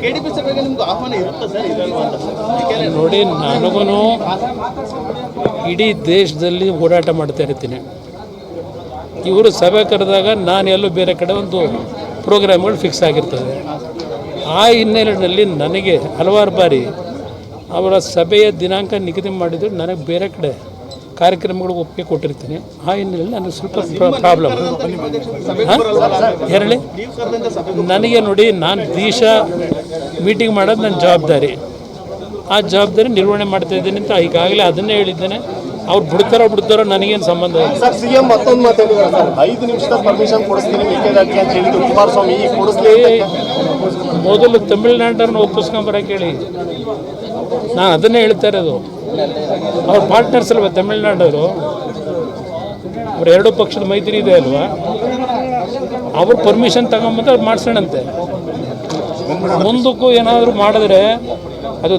KDP ಸಭೆಗೆ ನಿಮ್ಗೆ ಆಹ್ವಾನ ಇರುತ್ತೆ ಸರ್ ಇರಲ್ವಾ ಅಂತ ಸರ್? ನೋಡಿ, ನನಗೂ ಇಡೀ ದೇಶದಲ್ಲಿ ಓಡಾಟ ಮಾಡ್ತಾ ಇರ್ತೀನಿ. ಇವರು ಸಭೆ ಕರೆದಾಗ ನಾನು ಎಲ್ಲೋ ಬೇರೆ ಕಡೆ ಒಂದು ಪ್ರೋಗ್ರಾಮ್ಗಳು ಫಿಕ್ಸ್ ಆಗಿರ್ತದೆ. ಆ ಹಿನ್ನೆಲೆಯಲ್ಲಿ ನನಗೆ ಹಲವಾರು ಬಾರಿ ಅವರ ಸಭೆಯ ದಿನಾಂಕ ನಿಗದಿ ಮಾಡಿದ್ರು ನನಗೆ ಬೇರೆ ಕಡೆ ಕಾರ್ಯಕ್ರಮಗಳು ಒಪ್ಪಿಗೆ ಕೊಟ್ಟಿರ್ತೀನಿ. ಆ ಹಿನ್ನೆಲೆಯಲ್ಲಿ ನನಗೆ ಸ್ವಲ್ಪ ಪ್ರಾಬ್ಲಮ್. ಹೇಳಿ, ನನಗೆ ನೋಡಿ, ನಾನು ದಿವಸ ಮೀಟಿಂಗ್ ಮಾಡೋದು ನನ್ನ ಜವಾಬ್ದಾರಿ. ಆ ಜವಾಬ್ದಾರಿ ನಿರ್ವಹಣೆ ಮಾಡ್ತಾಯಿದ್ದೀನಿ ಅಂತ ಈಗಾಗಲೇ ಅದನ್ನೇ ಹೇಳಿದ್ದೇನೆ. ಅವ್ರು ಬಿಡ್ತಾರೋ ನನಗೇನು ಸಂಬಂಧ ಇಲ್ಲ. ಸರ್, ಸಿಎಂ ಮತ್ತೊಂದು ಮಾತಾಡಿದ್ರು ಸರ್, 5 ನಿಮಿಷದ ಪರ್ಮಿಷನ್ ಕೊಡಿಸ್ತೀನಿ ಮೇಕೆದಾಟಿಗೆ ಅಂತ ಹೇಳಿದ್ರು ಕುಮಾರಸ್ವಾಮಿ. ಮೊದಲು ತಮಿಳ್ನಾಡನ್ನು ಒಪ್ಪಿಸ್ಕೊಂಬರಕ್ಕೆ ಹೇಳಿ. ನಾನು ಅದನ್ನೇ ಹೇಳ್ತಾ ಇರೋದು. ಅವ್ರ ಪಾರ್ಟ್ನರ್ಸ್ ಅಲ್ವಾ ತಮಿಳ್ನಾಡವರು, ಅವ್ರು ಎರಡೂ ಪಕ್ಷದ ಮೈತ್ರಿ ಇದೆ ಅಲ್ವಾ, ಅವ್ರು ಪರ್ಮಿಷನ್ ತಗೊಂಬಂದ್ರೆ ಅವ್ರು ಮಾಡಿಸೋಣಂತೆ. ಮುಂದಕ್ಕೂ ಏನಾದರೂ ಮಾಡಿದ್ರೆ ಅದು